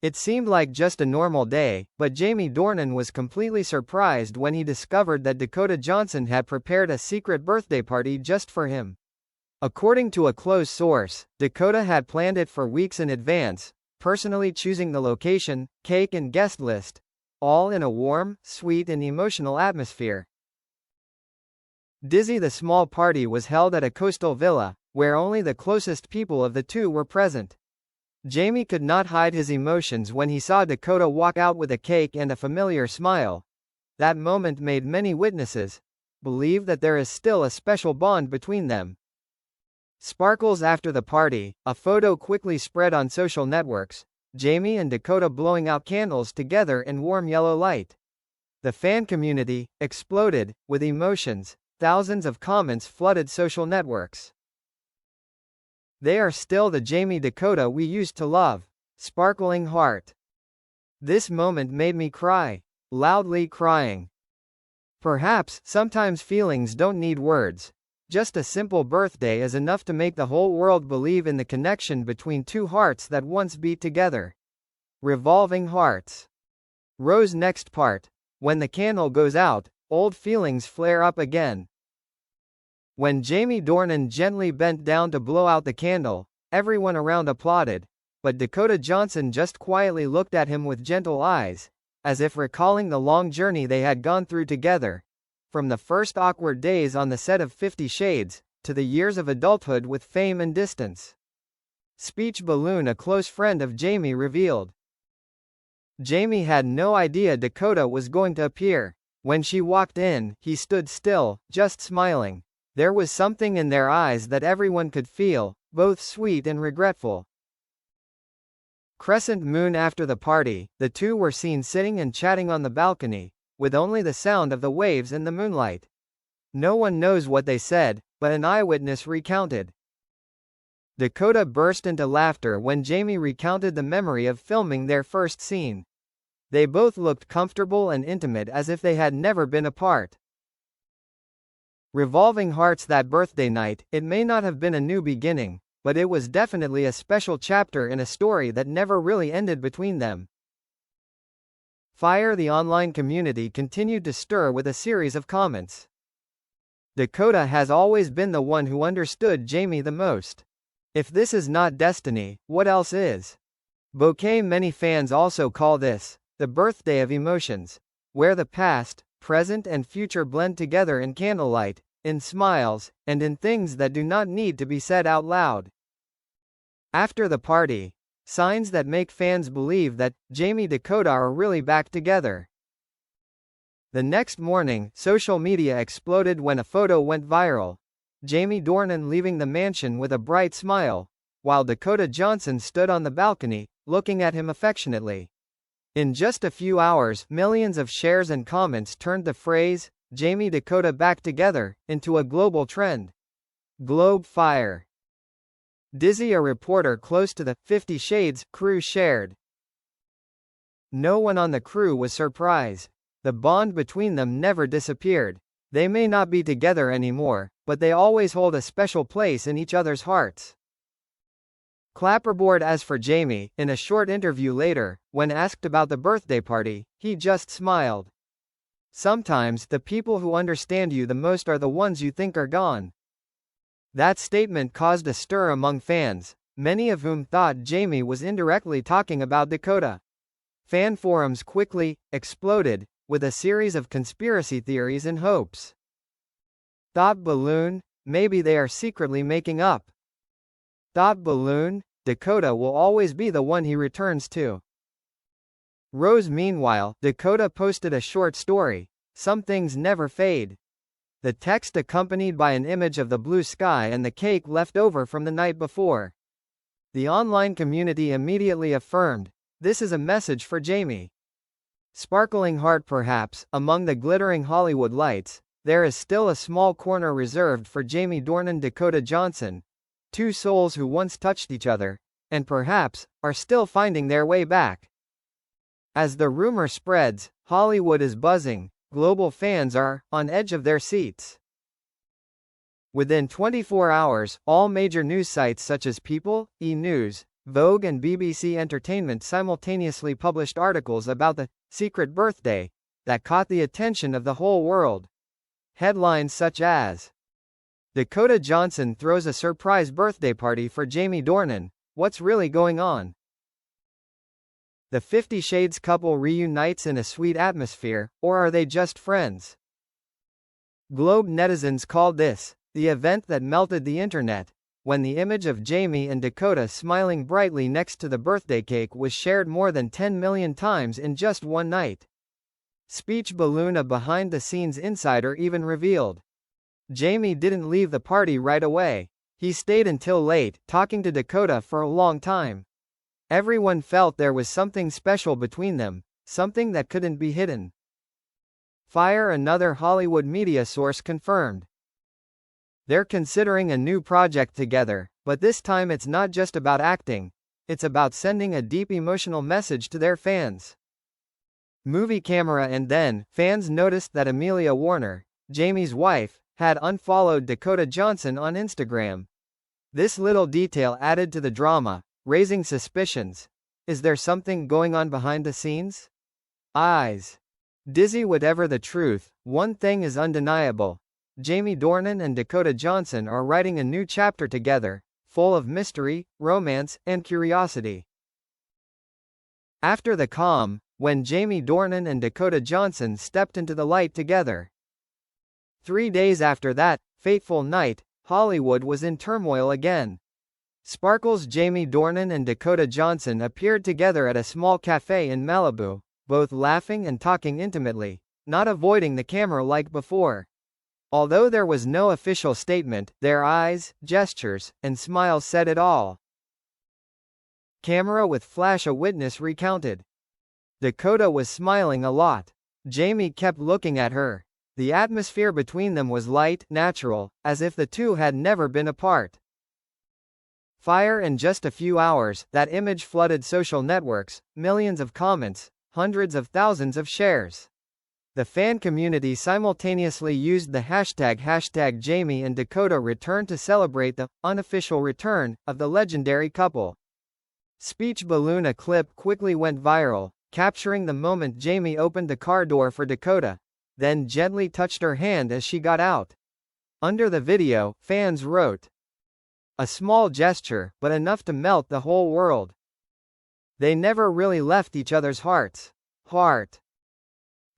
It seemed like just a normal day, but Jamie Dornan was completely surprised when he discovered that Dakota Johnson had prepared a secret birthday party just for him. According to a close source, Dakota had planned it for weeks in advance, personally choosing the location, cake and guest list, all in a warm, sweet and emotional atmosphere. The small party was held at a coastal villa, where only the closest people of the two were present. Jamie could not hide his emotions when he saw Dakota walk out with a cake and a familiar smile. That moment made many witnesses believe that there is still a special bond between them. Sparkles after the party, a photo quickly spread on social networks, Jamie and Dakota blowing out candles together in warm yellow light. The fan community exploded with emotions, thousands of comments flooded social networks. They are still the Jamie Dakota we used to love. Sparkling heart. This moment made me cry. Loudly crying. Perhaps, sometimes feelings don't need words. Just a simple birthday is enough to make the whole world believe in the connection between two hearts that once beat together. Revolving hearts. Rose next part. When the candle goes out, old feelings flare up again. When Jamie Dornan gently bent down to blow out the candle, everyone around applauded, but Dakota Johnson just quietly looked at him with gentle eyes, as if recalling the long journey they had gone through together, from the first awkward days on the set of 50 Shades, to the years of adulthood with fame and distance. Speech balloon. A close friend of Jamie revealed. Jamie had no idea Dakota was going to appear. When she walked in, he stood still, just smiling. There was something in their eyes that everyone could feel, both sweet and regretful. Crescent moon. After the party, the two were seen sitting and chatting on the balcony, with only the sound of the waves and the moonlight. No one knows what they said, but an eyewitness recounted. Dakota burst into laughter when Jamie recounted the memory of filming their first scene. They both looked comfortable and intimate, as if they had never been apart. Revolving hearts. That birthday night, it may not have been a new beginning, but it was definitely a special chapter in a story that never really ended between them. Fire. The online community continued to stir with a series of comments. Dakota has always been the one who understood Jamie the most. If this is not destiny, what else is? Bouquet. Many fans also call this the birthday of emotions, where the past, present and future blend together in candlelight, in smiles, and in things that do not need to be said out loud. After the party, signs that make fans believe that Jamie Dakota are really back together. The next morning, social media exploded when a photo went viral. Jamie Dornan leaving the mansion with a bright smile, while Dakota Johnson stood on the balcony, looking at him affectionately. In just a few hours, millions of shares and comments turned the phrase, Jamie Dakota back together, into a global trend. Globe fire. A reporter close to the 50 Shades crew shared. No one on the crew was surprised. The bond between them never disappeared. They may not be together anymore, but they always hold a special place in each other's hearts. Clapperboard. As for Jamie, in a short interview later, when asked about the birthday party, he just smiled. Sometimes, the people who understand you the most are the ones you think are gone. That statement caused a stir among fans, many of whom thought Jamie was indirectly talking about Dakota. Fan forums quickly exploded, with a series of conspiracy theories and hopes. Thought balloon, maybe they are secretly making up. Thought balloon, Dakota will always be the one he returns to. Rose. Meanwhile, Dakota posted a short story, Some Things Never Fade. The text accompanied by an image of the blue sky and the cake left over from the night before. The online community immediately affirmed, this is a message for Jamie. Sparkling heart. Perhaps, among the glittering Hollywood lights, there is still a small corner reserved for Jamie Dornan Dakota Johnson, two souls who once touched each other, and perhaps, are still finding their way back. As the rumor spreads, Hollywood is buzzing, global fans are on edge of their seats. Within 24 hours, all major news sites such as People, E! News, Vogue and BBC Entertainment simultaneously published articles about the secret birthday that caught the attention of the whole world. Headlines such as, Dakota Johnson throws a surprise birthday party for Jamie Dornan, what's really going on? The 50 Shades couple reunites in a sweet atmosphere, or are they just friends? Globe netizens called this the event that melted the internet, when the image of Jamie and Dakota smiling brightly next to the birthday cake was shared more than 10 million times in just one night. Speech balloon. A behind-the-scenes insider even revealed, Jamie didn't leave the party right away. He stayed until late, talking to Dakota for a long time. Everyone felt there was something special between them, something that couldn't be hidden. Fire. Another Hollywood media source confirmed, they're considering a new project together, but this time it's not just about acting, it's about sending a deep emotional message to their fans. Movie camera. And then, fans noticed that Amelia Warner, Jamie's wife, had unfollowed Dakota Johnson on Instagram. This little detail added to the drama, raising suspicions. Is there something going on behind the scenes? Eyes. Dizzy. Whatever the truth, one thing is undeniable. Jamie Dornan and Dakota Johnson are writing a new chapter together, full of mystery, romance, and curiosity. After the calm, when Jamie Dornan and Dakota Johnson stepped into the light together. 3 days after that fateful night, Hollywood was in turmoil again. Sparkle's Jamie Dornan and Dakota Johnson appeared together at a small cafe in Malibu, both laughing and talking intimately, not avoiding the camera like before. Although there was no official statement, their eyes, gestures, and smiles said it all. Camera with flash. A witness recounted, Dakota was smiling a lot. Jamie kept looking at her. The atmosphere between them was light, natural, as if the two had never been apart. Fire. In just a few hours, that image flooded social networks, millions of comments, hundreds of thousands of shares. The fan community simultaneously used the hashtag Jamie and Dakota return to celebrate the unofficial return of the legendary couple. Speech balloon. A clip quickly went viral, capturing the moment Jamie opened the car door for Dakota, then gently touched her hand as she got out. Under the video, fans wrote, a small gesture, but enough to melt the whole world. They never really left each other's hearts.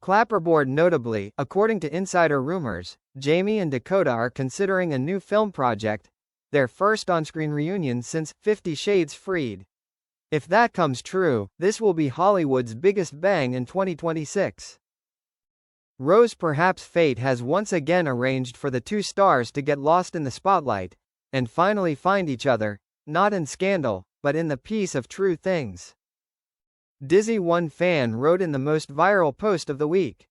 Clapperboard. Notably, according to insider rumors, Jamie and Dakota are considering a new film project, their first on-screen reunion since 50 Shades Freed. If that comes true, this will be Hollywood's biggest bang in 2026. Rose. Perhaps fate has once again arranged for the two stars to get lost in the spotlight, and finally find each other, not in scandal, but in the peace of true things. Dizzy. One fan wrote in the most viral post of the week,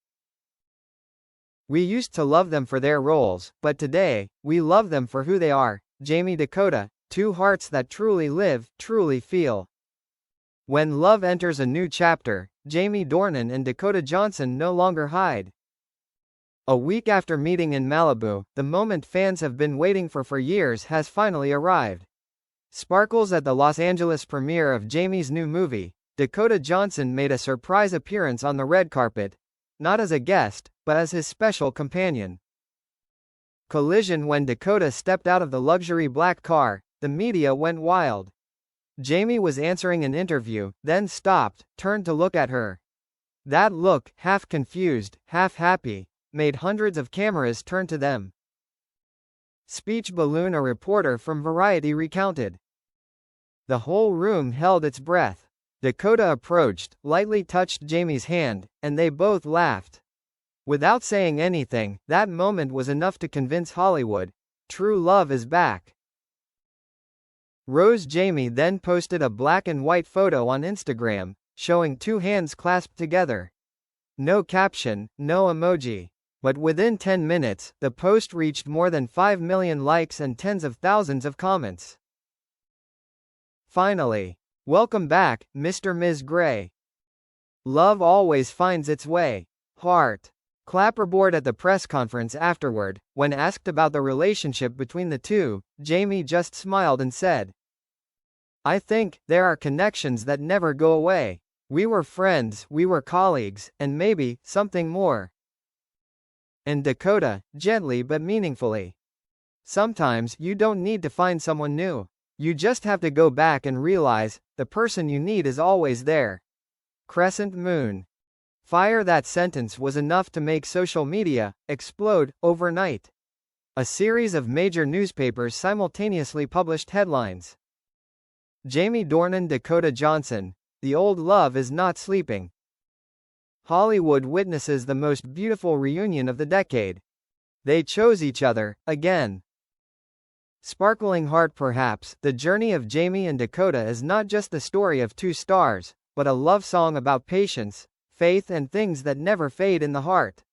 we used to love them for their roles, but today, we love them for who they are. Jamie Dakota, two hearts that truly live, truly feel. When love enters a new chapter, Jamie Dornan and Dakota Johnson no longer hide. A week after meeting in Malibu, the moment fans have been waiting for years has finally arrived. Sparkles. At the Los Angeles premiere of Jamie's new movie, Dakota Johnson made a surprise appearance on the red carpet, not as a guest, but as his special companion. Collision. When Dakota stepped out of the luxury black car, the media went wild. Jamie was answering an interview, then stopped, turned to look at her. That look, half confused, half happy, made hundreds of cameras turn to them. Speech balloon. A reporter from Variety recounted, the whole room held its breath. Dakota approached, lightly touched Jamie's hand, and they both laughed. Without saying anything, that moment was enough to convince Hollywood, true love is back. Rose. Jamie then posted a black and white photo on Instagram, showing two hands clasped together. No caption, no emoji. But within 10 minutes, the post reached more than 5 million likes and tens of thousands of comments. Finally, welcome back, Mr. Ms. Gray. Love always finds its way. Heart. Clapperboard. At the press conference afterward, when asked about the relationship between the two, Jamie just smiled and said, I think there are connections that never go away. We were friends, we were colleagues, and maybe something more. And Dakota, gently but meaningfully. Sometimes you don't need to find someone new. You just have to go back and realize the person you need is always there. Crescent Moon. Fire. That sentence was enough to make social media explode overnight. A series of major newspapers simultaneously published headlines. Jamie Dornan, Dakota Johnson. The old love is not sleeping. Hollywood witnesses the most beautiful reunion of the decade. They chose each other again. Sparkling Heart. Perhaps the journey of Jamie and Dakota is not just the story of two stars, but a love song about patience, faith, and things that never fade in the heart.